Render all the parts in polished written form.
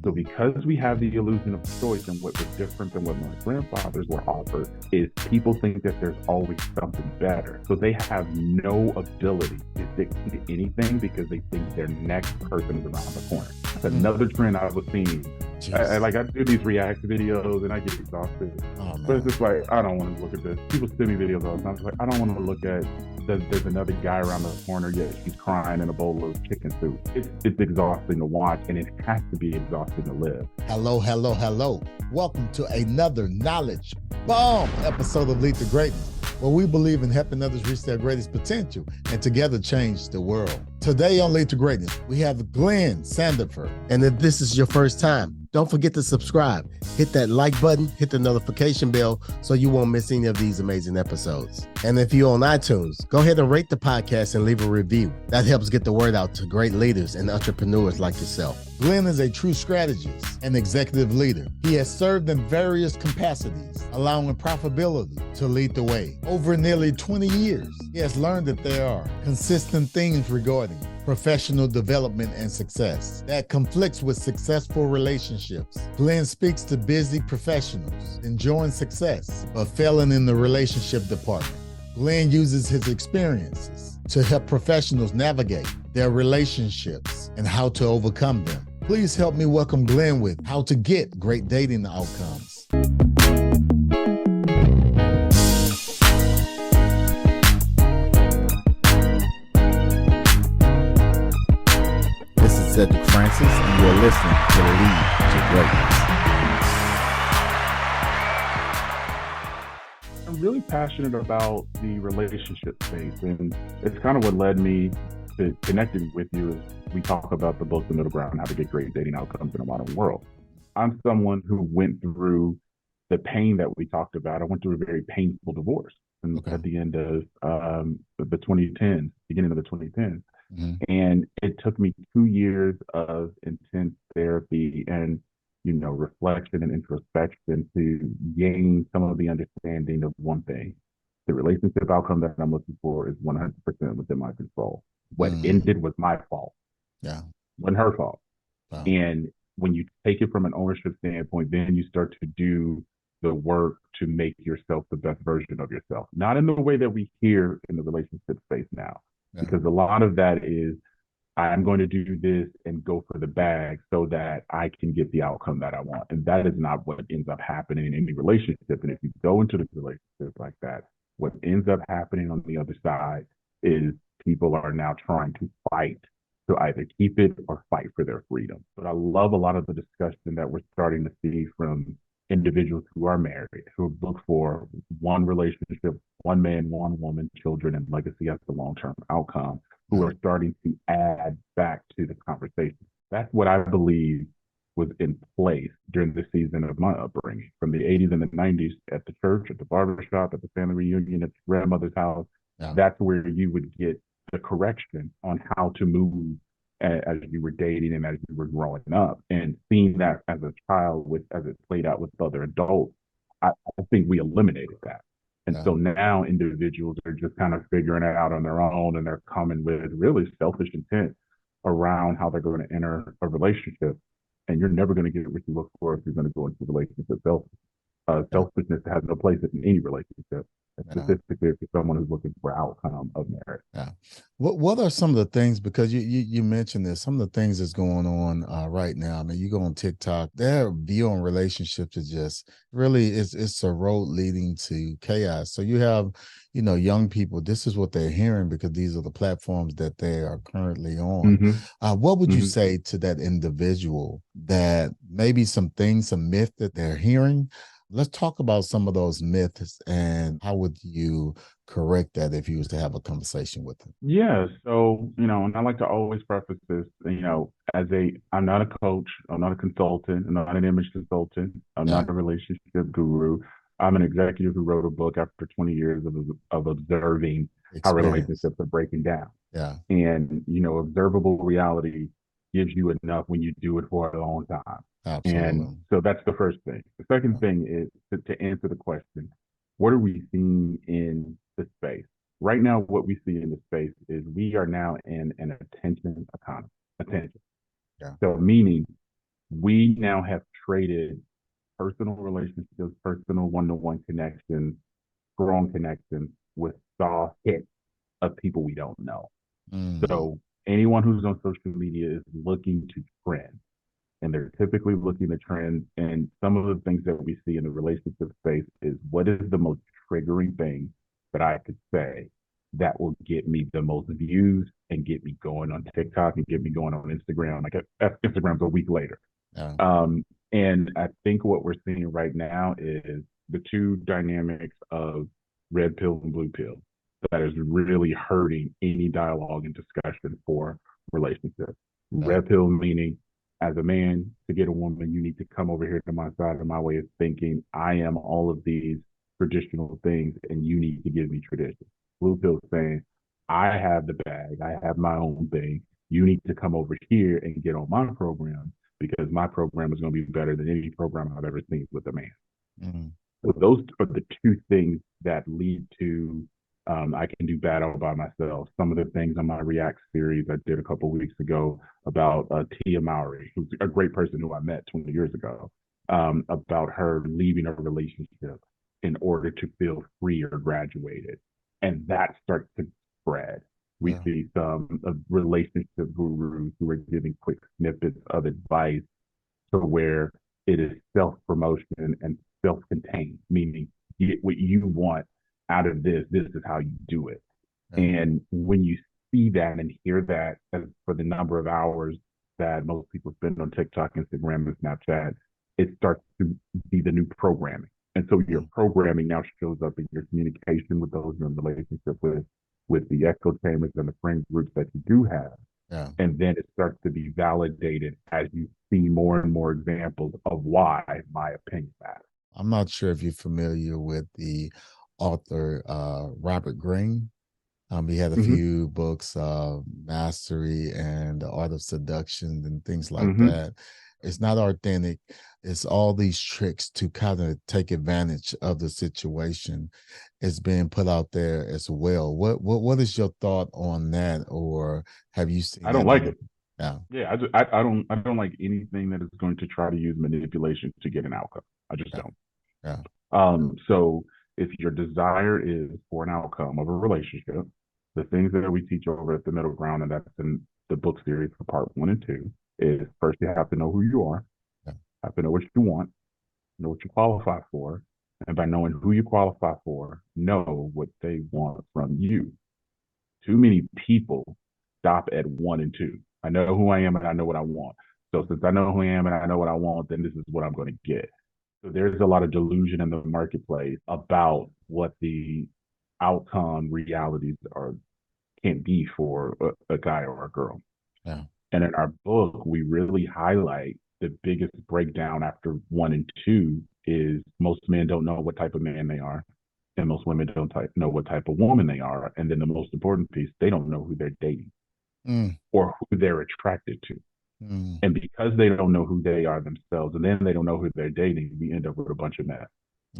So because we have the illusion of choice, and what was different than what my grandfathers were offered is people think that there's always something better. So they have no ability to dictate anything because they think their next person is around the corner. That's another trend I was seeing. I do these react videos and I get exhausted. But it's just like, I don't want to look at this. People send me videos all the time. It's like, I don't want to look at there's another guy around the corner, yet she's crying in a bowl of chicken soup. It's exhausting to watch, and it has to be exhausting to live. Hello, hello, hello. Welcome to another knowledge bomb episode of Lead to Greatness, where we believe in helping others reach their greatest potential and together change the world. Today on Lead to Greatness, we have Glenn Sandifer. And if this is your first time, don't forget to subscribe. Hit that like button, hit the notification bell so you won't miss any of these amazing episodes. And if you're on iTunes, go ahead and rate the podcast and leave a review. That helps get the word out to great leaders and entrepreneurs like yourself. Glenn is a true strategist and executive leader. He has served in various capacities, allowing profitability to lead the way. Over nearly 20 years, he has learned that there are consistent things regarding professional development and success that conflicts with successful relationships. Glenn speaks to busy professionals enjoying success but failing in the relationship department. Glenn uses his experiences to help professionals navigate their relationships and how to overcome them. Please help me welcome Glenn with how to get great dating outcomes. This is Cedric Francis, and you're listening to Lead to Greatness. I'm really passionate about the relationship space, and it's kind of what led me to connecting with you as we talk about the book, The Middle Ground, How to Get Great Dating Outcomes in a Modern World. I'm someone who went through the pain that we talked about. I went through a very painful divorce at the end of the 2010s, beginning of the 2010s. And it took me 2 years of intense therapy and, reflection and introspection to gain some of the understanding of one thing. The relationship outcome that I'm looking for is 100% within my control. What ended was my fault. Yeah. Wasn't her fault. Wow. And when you take it from an ownership standpoint, then you start to do the work to make yourself the best version of yourself. Not in the way that we hear in the relationship space now. Yeah. Because a lot of that is, I'm going to do this and go for the bag so that I can get the outcome that I want. And that is not what ends up happening in any relationship. And if you go into the relationship like that, what ends up happening on the other side is people are now trying to fight to either keep it or fight for their freedom. But I love a lot of the discussion that we're starting to see from individuals who are married, who look for one relationship, one man, one woman, children, and legacy as the long-term outcome, who are starting to add back to the conversation. That's what I believe was in place during the season of my upbringing, from the 80s and the 90s at the church, at the barbershop, at the family reunion, at grandmother's house. Yeah. That's where you would get the correction on how to move as you were dating and as you were growing up. And seeing that as a child, as it played out with other adults, I think we eliminated that. And so now individuals are just kind of figuring it out on their own, and they're coming with really selfish intent around how they're going to enter a relationship. And you're never going to get what you look for if you're going to go into a relationship selfish. Selfishness has no place in any relationship, specifically if you're someone who's looking for outcome of marriage. Yeah. What are some of the things, because you mentioned this, some of the things that's going on right now? I mean, you go on TikTok, their view on relationships is just really, it's a road leading to chaos. So you have, young people, this is what they're hearing because these are the platforms that they are currently on. What would you say to that individual that maybe some myth that they're hearing? Let's talk about some of those myths and how would you correct that if you was to have a conversation with them? Yeah. So, and I like to always preface this, I'm not a coach, I'm not a consultant, I'm not an image consultant, I'm not a relationship guru. I'm an executive who wrote a book after 20 years of observing how relationships are breaking down. Yeah. And, observable reality gives you enough when you do it for a long time. Absolutely. And so that's the first thing. The second thing is to answer the question, what are we seeing in the space? Right now, what we see in the space is we are now in an attention economy. Attention. Yeah. So meaning we now have traded personal relationships, personal one-to-one connections, strong connections with soft hits of people we don't know. Mm. So anyone who's on social media is looking to trend, and they're typically looking to trend. And some of the things that we see in the relationship space is, what is the most triggering thing that I could say that will get me the most views and get me going on TikTok and get me going on Instagram? Like Instagram's a week later. Yeah. And I think what we're seeing right now is the two dynamics of red pill and blue pill that is really hurting any dialogue and discussion for relationships. Yeah. Red pill meaning, as a man, to get a woman, you need to come over here to my side of my way of thinking. I am all of these traditional things, and you need to give me tradition. Blue pill saying, I have the bag, I have my own thing. You need to come over here and get on my program, because my program is going to be better than any program I've ever seen with a man. Mm. So those are the two things that lead to I can do bad all by myself. Some of the things on my React series I did a couple of weeks ago about Tia Mowry, who's a great person who I met 20 years ago, about her leaving a relationship in order to feel free or graduated. And that starts to spread. We Yeah. see some relationship gurus who are giving quick snippets of advice to where it is self promotion and self contained, meaning get what you want out of this. This is how you do it. Yeah. And when you see that and hear that, as for the number of hours that most people spend on TikTok, Instagram, and Snapchat, it starts to be the new programming. And so your Mm. programming now shows up in your communication with those you're in relationship with the echo chambers and the friend groups that you do have. Yeah. And then it starts to be validated as you see more and more examples of why my opinion matters. I'm not sure if you're familiar with the author Robert Greene. He had a Mm-hmm. few books, Mastery and The Art of Seduction and things like Mm-hmm. that. It's not authentic. It's all these tricks to kind of take advantage of the situation. It's being put out there as well. What is your thought on that, or have you seen I don't any? like it. Yeah, Yeah, I don't like anything that is going to try to use manipulation to get an outcome. I just yeah, don't. yeah, So if your desire is for an outcome of a relationship, the things that we teach over at the middle ground, and that's in the book series for part 1 and 2, is first you have to know who you are, yeah, have to know what you want, know what you qualify for, and by knowing who you qualify for, know what they want from you. Too many people stop at 1 and 2. I know who I am and I know what I want. So since I know who I am and I know what I want, then this is what I'm going to get. So there's a lot of delusion in the marketplace about what the outcome realities are can be for a guy or a girl. yeah. And in our book, we really highlight the biggest breakdown after 1 and 2 is most men don't know what type of man they are, and most women don't know what type of woman they are. And then the most important piece, they don't know who they're dating Mm, or who they're attracted to. mm, And because they don't know who they are themselves, and then they don't know who they're dating, we end up with a bunch of mess.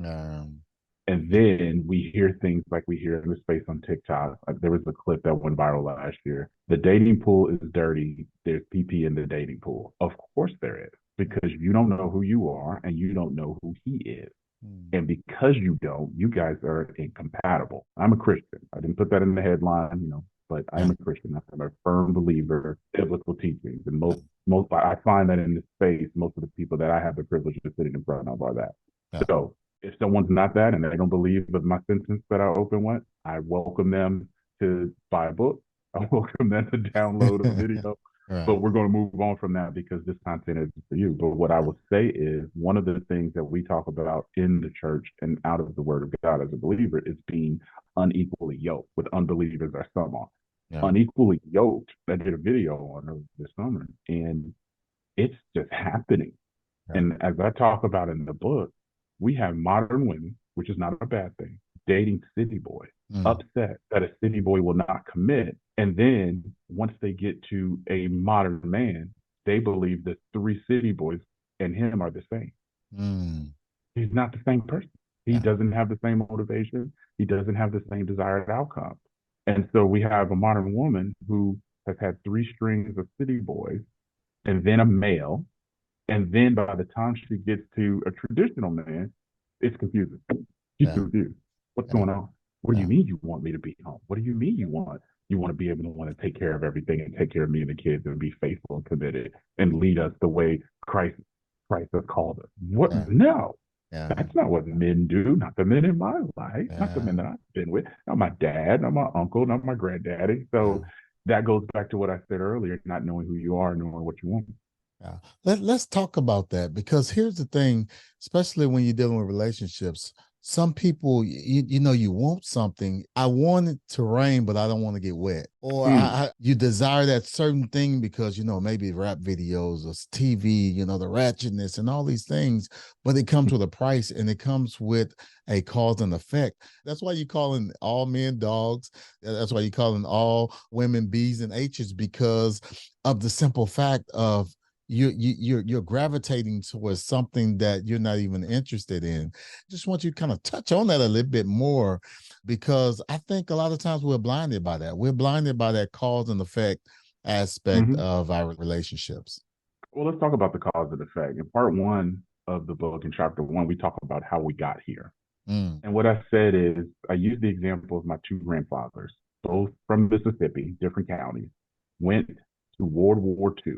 um, And then we hear things like we hear in the space on TikTok. Like there was a clip that went viral last year. The dating pool is dirty. There's PP in the dating pool. Of course there is, because you don't know who you are and you don't know who he is. mm, And because you don't, you guys are incompatible. I'm a Christian. I didn't put that in the headline, but I'm yeah, a Christian. I'm a firm believer in biblical teachings. And yeah, most I find that in this space, most of the people that I have the privilege of sitting in front of are that. yeah, So if someone's not that and they don't believe with my sentence that I open with, I welcome them to buy a book. I welcome them to download a video. right, But we're going to move on from that because this content is for you. But what I will say is one of the things that we talk about in the church and out of the word of God as a believer is being unequally yoked with unbelievers are some are. yeah, Unequally yoked. I did a video on it this summer and it's just happening. yeah, And as I talk about in the book, we have modern women, which is not a bad thing, dating city boys, mm, upset that a city boy will not commit. And then once they get to a modern man, they believe that 3 city boys and him are the same. mm, He's not the same person. He yeah, doesn't have the same motivation. He doesn't have the same desired outcome. And so we have a modern woman who has had 3 strings of city boys and then a male. And then by the time she gets to a traditional man, it's confusing. She's Yeah. confused. What's Yeah. going on? What do you Yeah. mean you want me to be home? What do you mean you want to be able to want to take care of everything and take care of me and the kids and be faithful and committed and lead us the way Christ has called us? What? Yeah. No, Yeah. that's not what men do. Not the men in my life. Not the men Yeah. that I've been with. Not my dad. Not my uncle. Not my granddaddy. Yeah. So that goes back to what I said earlier: not knowing who you are, knowing what you want. Yeah. Let's talk about that, because here's the thing, especially when you're dealing with relationships. Some people, you know, you want something. I want it to rain, but I don't want to get wet. Or Mm. you desire that certain thing because, you know, maybe rap videos or TV, you know, the ratchetness and all these things, but it comes with a price and it comes with a cause and effect. That's why you calling all men dogs. That's why you calling all women B's and H's, because of the simple fact of you're gravitating towards something that you're not even interested in. Just want you to kind of touch on that a little bit more, because I think a lot of times we're blinded by that. We're blinded by that cause and effect aspect Hmm. of our relationships. Well, let's talk about the cause and effect. In part one of the book, in chapter one, we talk about how we got here. Mm, And what I said is, I used the example of my two grandfathers, both from Mississippi, different counties, went to World War II.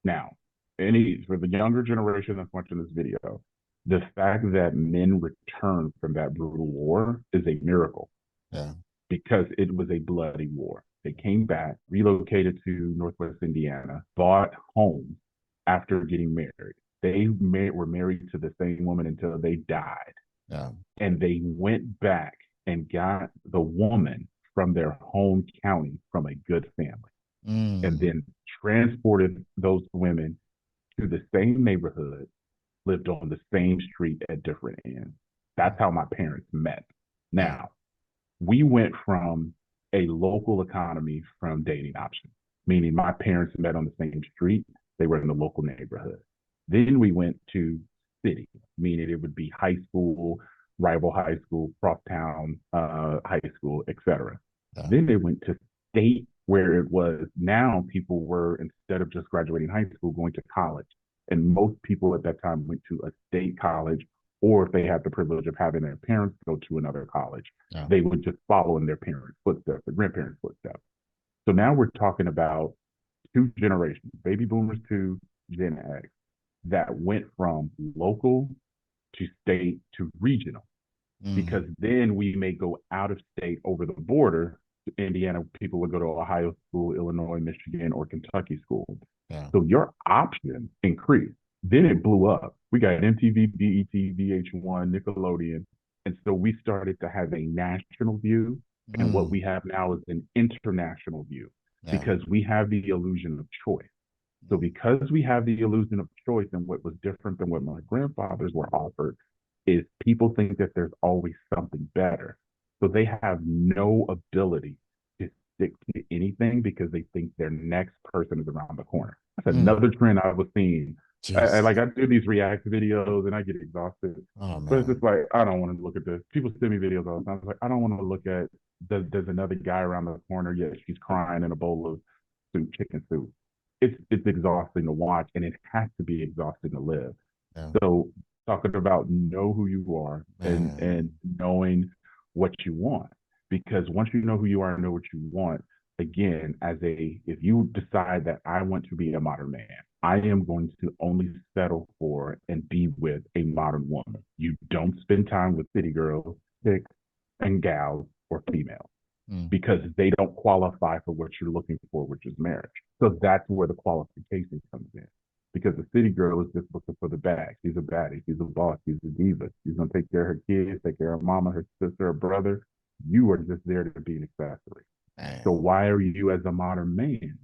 Now, for the younger generation that's watching this video, the fact that men returned from that brutal war is a miracle yeah, because it was a bloody war. They came back, relocated to Northwest Indiana, bought homes after getting married. Were married to the same woman until they died. yeah. And they went back and got the woman from their home county from a good family, and Mm, then transported those women to the same neighborhood, lived on the same street at different ends. That's how my parents met. yeah, Now, we went from a local economy from dating options, meaning my parents met on the same street, they were in the local neighborhood. Then we went to city, meaning it would be high school, rival high school, crosstown high school, etc. yeah. Then they went to state, where it was now people were, instead of just graduating high school, going to college. And most people at that time went to a state college, or if they had the privilege of having their parents go to another college, Yeah. they would just follow in their parents' footsteps, their grandparents' footsteps. So now we're talking about two generations, baby boomers to Gen X, that went from local to state to regional, because Mm, then we may go out of state over the border. Indiana people would go to Ohio school, Illinois, Michigan, or Kentucky school. yeah. So your options increased. Then it blew up. We got MTV, BET, VH1, Nickelodeon. And so we started to have a national view. And what Mm, we have now is an international view, yeah. because we have the illusion of choice. So because we have the illusion of choice, and what was different than what my grandfathers were offered is, people think that there's always something better. So they have no ability to stick to anything because they think their next person is around the corner. That's Mm, another trend I was seeing. Jesus. I do these react videos and I get exhausted, Oh but it's just man. like, I don't want to look at this. People send me videos all the time. It's like, I don't want to look at, there's another guy around the corner, yet she's crying in a bowl of chicken soup. It's exhausting to watch, and it has to be exhausting to live. Yeah. So talking about know who you are, Man. and knowing what you want. Because once you know who you are and know what you want, again, if you decide that I want to be a modern man, I am going to only settle for and be with a modern woman. You don't spend time with city girls, chicks, and gals, or females, Mm, because they don't qualify for what you're looking for, which is marriage. So that's where the qualification comes in. Because the city girl is just looking for the bag. She's a baddie. She's a boss. She's a diva. She's going to take care of her kids, take care of her mama, her sister, her brother. You are just there to be an accessory. So man. why are you, as a modern man,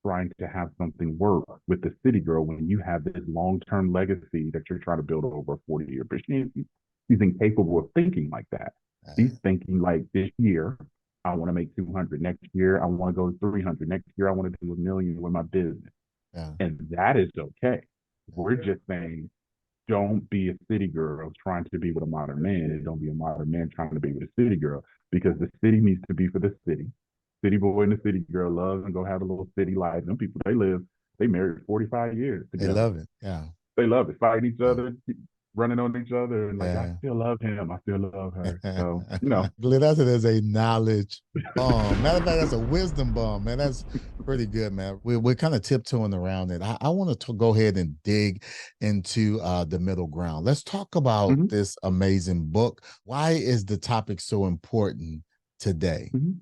trying to have something work with the city girl when you have this long-term legacy that you're trying to build over a 40-year? But she's incapable of thinking like that. She's Man. thinking like, this year, I want to make 200. Next year, I want to go to 300. Next year, I want to do 1 million with my business. Yeah. And that is okay. We're just saying, don't be a city girl trying to be with a modern man, and don't be a modern man trying to be with a city girl, because the city needs to be for the city. City boy and the city girl love and go have a little city life. Them people, they live They married 45 years They together. love it. Yeah. They love it, fighting each Yeah. other, running on each other, and like, I Yeah. still love him. I still love her. So, you know. Glenn, that's it as a knowledge bomb. Matter of fact, that's a wisdom bomb, man. That's pretty good, man. We're kind of tiptoeing around it. I want to go ahead and dig into the middle ground. Let's talk about Mhm, this amazing book. Why is the topic so important today? mhm.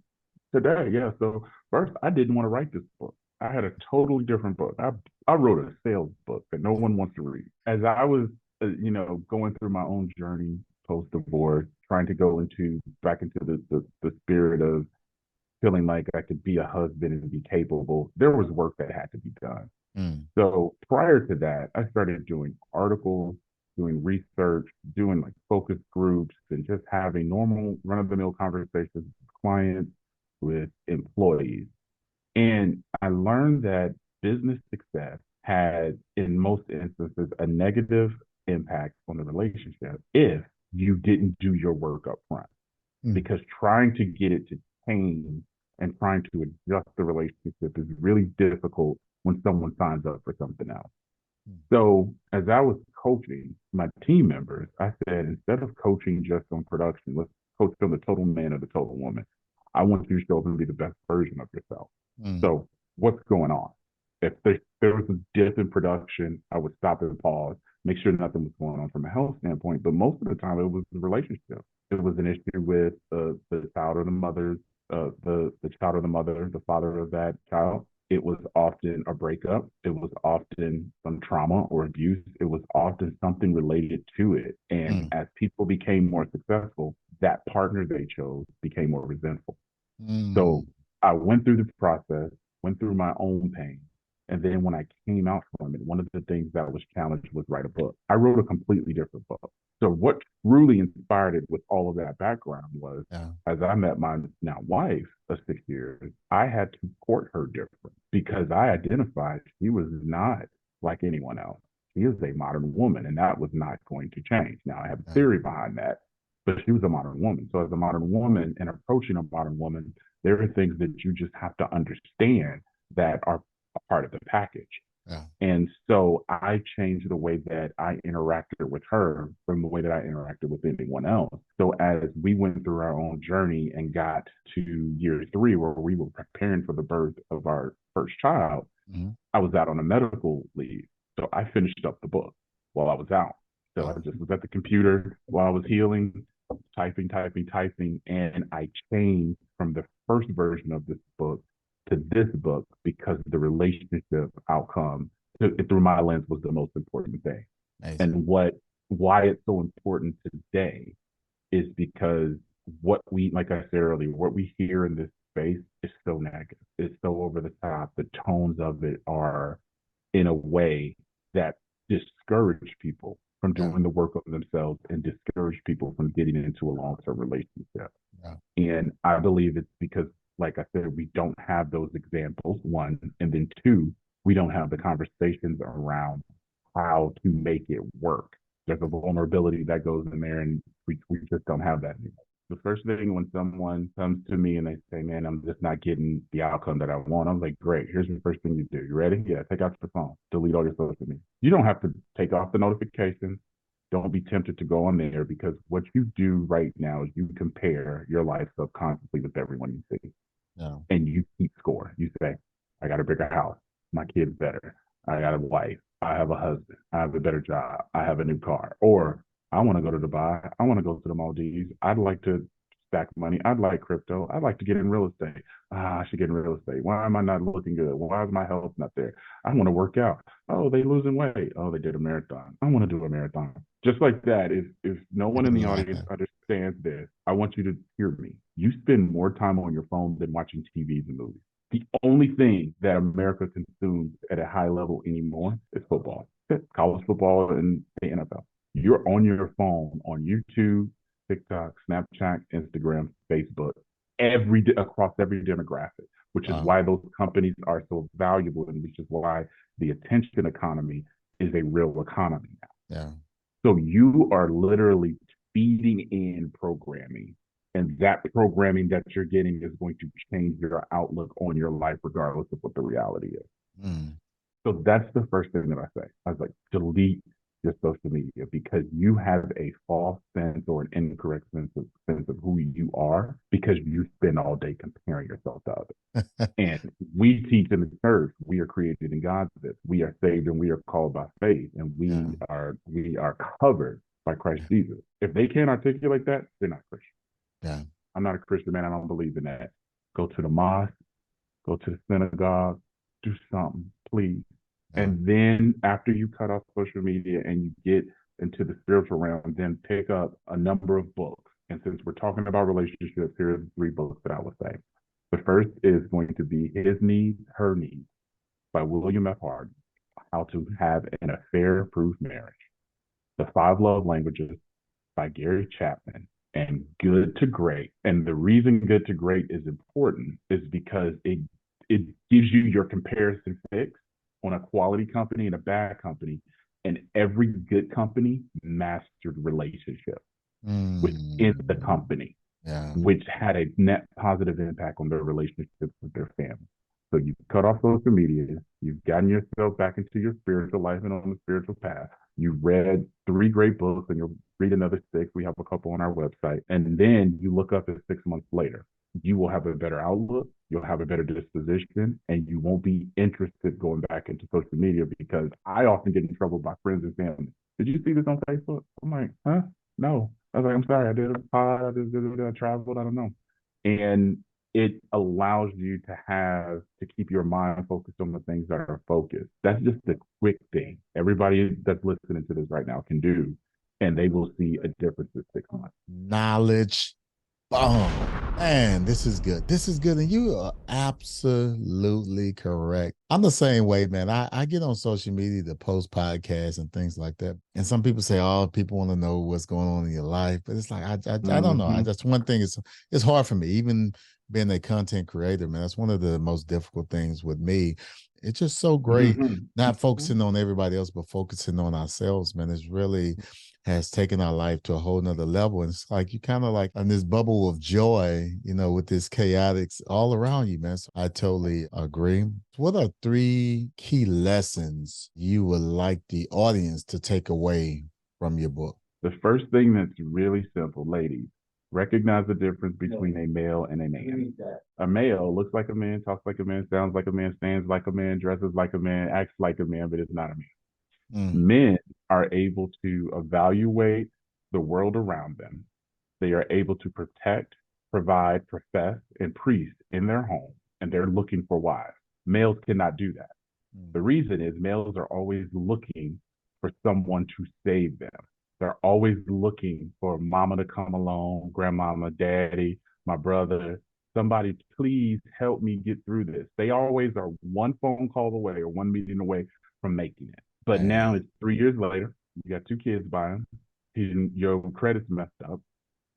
Today, yeah. So first, I didn't want to write this book. I had a totally different book. I wrote a sales book that no one wants to read. As I was, going through my own journey post divorce, trying to go into back into the spirit of feeling like I could be a husband and be capable, there was work that had to be done. Mm, So prior to that, I started doing articles, doing research, doing like focus groups, and just having normal run of the mill conversations with clients, with employees. And I learned that business success had, in most instances, a negative impact on the relationship if you didn't do your work up front. mm, Because trying to get it to change and trying to adjust the relationship is really difficult when someone signs up for something else. mm, So as I was coaching my team members, I said, instead of coaching just on production, let's coach on the total man or the total woman. I want you to show up and be the best version of yourself. mm, So what's going on? If there was a dip in production, I would stop and pause, make sure nothing was going on from a health standpoint. But most of the time, it was the relationship. It was an issue with the child or the mother, the child or the mother, the father of that child. It was often a breakup. It was often some trauma or abuse. It was often something related to it. And mm, as people became more successful, that partner they chose became more resentful. mm, So I went through the process, went through my own pain. And then when I came out from it, one of the things that was challenged was write a book. I wrote a completely different book. So what really inspired it with all of that background was yeah, as I met my now wife of 6 years, I had to court her different because I identified she was not like anyone else. She is a modern woman, and that was not going to change. Now I have a yeah, theory behind that, but she was a modern woman. So as a modern woman and approaching a modern woman, there are things that you just have to understand that are a part of the package. yeah. And so I changed the way that I interacted with her from the way that I interacted with anyone else. So as we went through our own journey and got to year three, where we were preparing for the birth of our first child, Mhm. I was out on a medical leave. So I finished up the book while I was out. So I Wow. just was at the computer while I was healing, typing, and I changed from the first version of this book to this book because the relationship outcome through my lens was the most important thing. Amazing. And why it's so important today is because what we, like I said earlier, what we hear in this space is so negative. It's so over the top. The tones of it are in a way that discourage people from Yeah, doing the work of themselves and discourage people from getting into a long-term relationship. yeah, And I believe it's because, like I said, we don't have those examples, one, and then two, we don't have the conversations around how to make it work. There's a vulnerability that goes in there, and we just don't have that anymore. The first thing when someone comes to me and they say, man, I'm just not getting the outcome that I want, I'm like, great, here's the first thing you do. You ready? Yeah, take out your phone, delete all your social media. You don't have to take off the notifications. Don't be tempted to go on there because what you do right now is you compare your life subconsciously with everyone you see yeah, and you keep score. You say, I got a bigger house. My kid's better. I got a wife. I have a husband. I have a better job. I have a new car. Or I want to go to Dubai. I want to go to the Maldives. I'd like to stack money. I'd like crypto. I'd like to get in real estate. I should get in real estate. Why am I not looking good? Why is my health not there? I want to work out. Oh, they losing weight. Oh, they did a marathon. I want to do a marathon. Just like that, if no one in the audience understands this, I want you to hear me. You spend more time on your phone than watching TVs and movies. The only thing that America consumes at a high level anymore is football, college football, and the NFL. You're on your phone on YouTube, TikTok, Snapchat, Instagram, Facebook, across every demographic, which is wow, why those companies are so valuable, and which is why the attention economy is a real economy now. yeah. So you are literally feeding in programming, and that programming that you're getting is going to change your outlook on your life, regardless of what the reality is. Mm. So that's the first thing that I say. I was like, delete your social media because you have a false sense or an incorrect sense of who you are because you spend all day comparing yourself to others. And we teach in the church, we are created in God's image. We are saved and we are called by faith, and Yeah. we are covered by Christ Jesus. If they can't articulate that, they're not Christian. Yeah. I'm not a Christian man. I don't believe in that. Go to the mosque, go to the synagogue, do something, please. Yeah. And then after you cut off social media and you get into the spiritual realm, then pick up a number of books. And since we're talking about relationships, here are the three books that I would say. The first is going to be His Needs, Her Needs by William F. Hardy, How to Have an Affair-Proof Marriage. The Five Love Languages by Gary Chapman, and Good to Great. And the reason Good to Great is important is because it gives you your comparison fix on a quality company and a bad company. And every good company mastered relationship within the company, Yeah. which had a net positive impact on their relationships with their family. So you cut off social media, you've gotten yourself back into your spiritual life and on the spiritual path. You read three great books and you'll read another six. We have a couple on our website. And then you look up at 6 months later. You will have a better outlook, you'll have a better disposition, and you won't be interested going back into social media because I often get in trouble by friends and family. Did you see this on Facebook? I'm like, huh? No. I was like, I'm sorry, I did a pod, I traveled, I don't know. And it allows you to keep your mind focused on the things that are focused. That's just a quick thing. Everybody that's listening to this right now can do, and they will see a difference in 6 months. Knowledge. Oh, man, this is good. This is good. And you are absolutely correct. I'm the same way, man. I get on social media to post podcasts and things like that. And some people say, oh, people want to know what's going on in your life. But it's like, I don't know. I just, one thing is, it's hard for me, even being a content creator, man. That's one of the most difficult things with me. It's just so great not focusing on everybody else, but focusing on ourselves, man. It's really has taken our life to a whole nother level. And it's like you kind of like in this bubble of joy, with this chaotics all around you, man. So I totally agree. What are three key lessons you would like the audience to take away from your book? The first thing that's really simple, ladies, recognize the difference between a male and a man. A male looks like a man, talks like a man, sounds like a man, stands like a man, dresses like a man, acts like a man, but it's not a man. Men are able to evaluate the world around them. They are able to protect, provide, profess, and priest in their home, and they're looking for wives. Males cannot do that. The reason is males are always looking for someone to save them. They're always looking for mama to come along, grandmama, daddy, my brother, somebody, please help me get through this. They always are one phone call away or one meeting away from making it. But now it's 3 years later, you got two kids by him, your credit's messed up,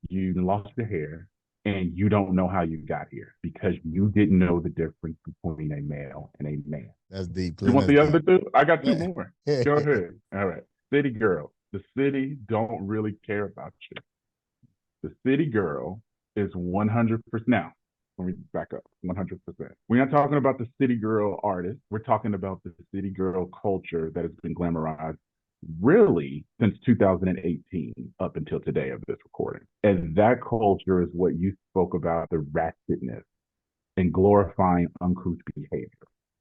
you lost your hair, and you don't know how you got here because you didn't know the difference between a male and a man. That's deep. You want the other two? I got two more. Go ahead. All right. City girl. The city don't really care about you. The city girl is 100%. Now, let me back up 100%. We're not talking about the city girl artist. We're talking about the city girl culture that has been glamorized really since 2018 up until today of this recording. And that culture is what you spoke about, the ratchetness and glorifying uncouth behavior.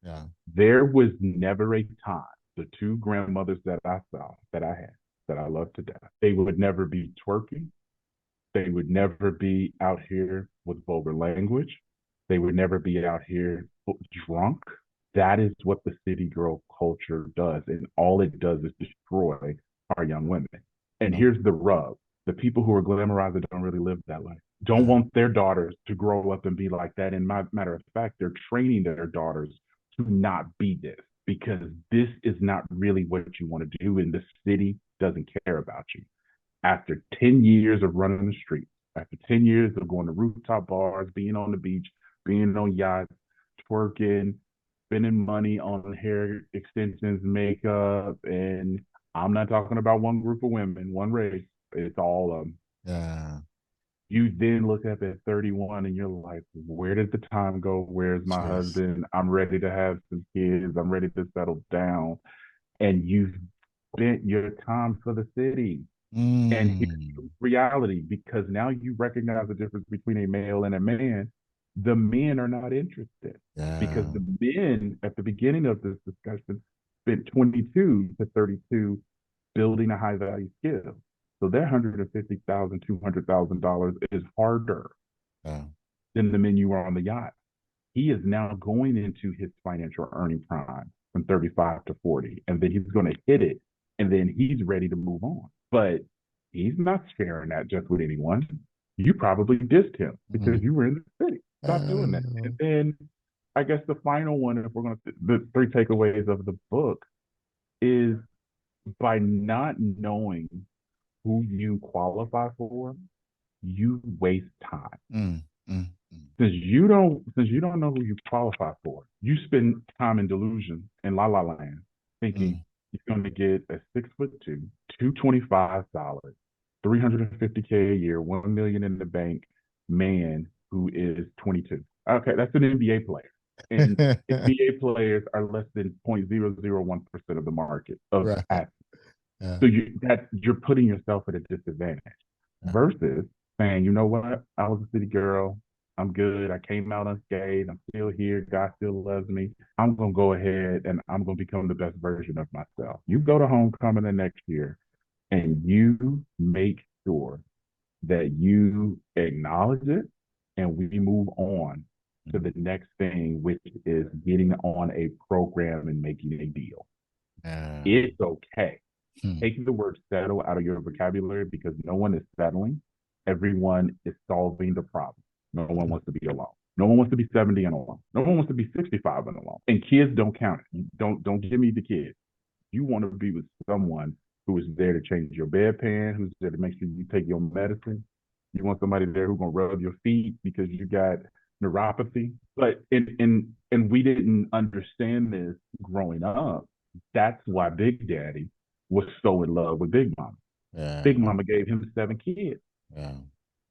Yeah. There was never a time, the two grandmothers that I saw, that I had, that I love to death, they would never be twerking. They would never be out here with vulgar language. They would never be out here drunk. That is what the city girl culture does. And all it does is destroy our young women. And here's the rub. The people who are glamorized don't really live that life. Don't want their daughters to grow up and be like that. And matter of fact, they're training their daughters to not be this because this is not really what you want to do. And the city doesn't care about you. After 10 years of running the streets, after 10 years of going to rooftop bars, being on the beach, being on yachts, twerking, spending money on hair extensions, makeup, and I'm not talking about one group of women, one race. It's all of them. Yeah. You then look up at 31 and you're like, where did the time go? Where's my Yes. husband? I'm ready to have some kids. I'm ready to settle down. And you've spent your time for the city. And here's Mm. the reality, because now you recognize the difference between a male and a man. The men are not interested because Yeah. the men at the beginning of this discussion spent 22 to 32 building a high value skill. So their $150,000, $200,000 is harder Yeah. than the men you are on the yacht. He is now going into his financial earning prime from 35 to 40, and then he's going to hit it, and then he's ready to move on. But he's not sharing that just with anyone. You probably dissed him because Mm. you were in the city. Stop doing that. And then I guess the final one, if we're going to, the three takeaways of the book is by not knowing who you qualify for, you waste time. Mm. Mm. Since you don't know who you qualify for, you spend time in delusion in la la land, thinking Mm. you're going to get a 6'2", $225, 350K a year, 1 million in the bank man who is 22. Okay, that's an NBA player, and Mm. NBA players are less than 0.001% of the market of Right. athletes. Yeah. So you're putting yourself at a disadvantage Yeah. versus saying, you know what, I was a city girl. I'm good. I came out unscathed. I'm still here. God still loves me. I'm gonna go ahead and I'm gonna become the best version of myself. You go to homecoming the next year and you make sure that you acknowledge it and we move on to the next thing, which is getting on a program and making a deal. Yeah. It's okay. Hmm. Take the word settle out of your vocabulary because no one is settling. Everyone is solving the problem. No one wants to be alone. No one wants to be 70 and alone. No one wants to be 65 and alone. And kids don't count it. Don't give me the kids. You want to be with someone who is there to change your bedpan, who's there to make sure you take your medicine. You want somebody there who's gonna rub your feet because you got neuropathy. But and we didn't understand this growing up. That's why Big Daddy was so in love with Big Mama. Yeah. Big Mama gave him 7 kids, Yeah.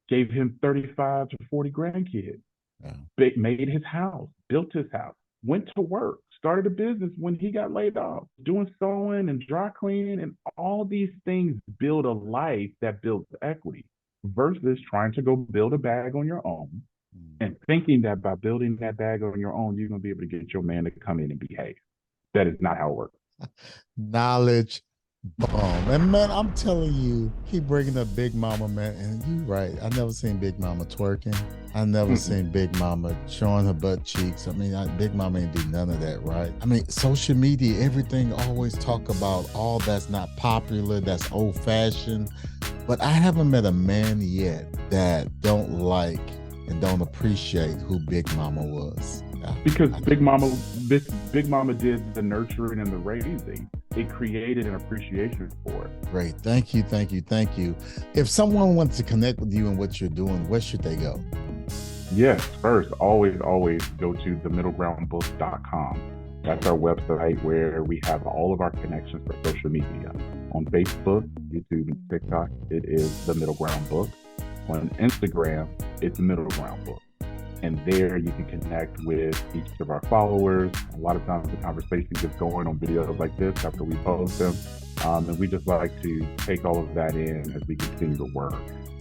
gave him 35 to 40 grandkids, Yeah. made his house, built his house, went to work, started a business when he got laid off, doing sewing and dry cleaning, and all these things build a life that builds equity versus trying to go build a bag on your own and thinking that by building that bag on your own, you're going to be able to get your man to come in and behave. That is not how it works. Knowledge bomb. And man, I'm telling you, keep bringing up Big Mama, man. And you right. I never seen Big Mama twerking. I never seen Big Mama showing her butt cheeks. I mean, Big Mama ain't do none of that, right? I mean, social media, everything always talk about all that's not popular, that's old fashioned. But I haven't met a man yet that don't like and don't appreciate who Big Mama was. Because Big Mama did the nurturing and the raising. It created an appreciation for it. Great. Thank you. Thank you. Thank you. If someone wants to connect with you and what you're doing, where should they go? Yes, first, always go to themiddlegroundbook.com. That's our website where we have all of our connections for social media. On Facebook, YouTube, and TikTok, it is The Middle Ground Book. On Instagram, it's The Middle Ground Book. And there you can connect with each of our followers. A lot of times the conversation gets going on videos like this after we post them. And we just like to take all of that in as we continue to work.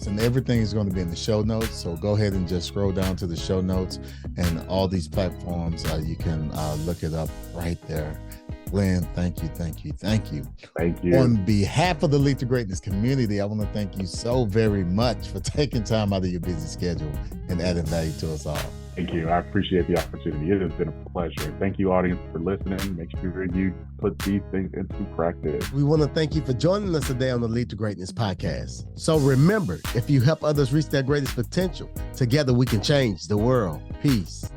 And everything is going to be in the show notes. So go ahead and just scroll down to the show notes and all these platforms. You can look it up right there. Glenn, thank you. Thank you. On behalf of the Lead to Greatness community, I want to thank you so very much for taking time out of your busy schedule and adding value to us all. Thank you. I appreciate the opportunity. It has been a pleasure. Thank you, audience, for listening. Make sure you put these things into practice. We want to thank you for joining us today on the Lead to Greatness podcast. So remember, if you help others reach their greatest potential, together we can change the world. Peace.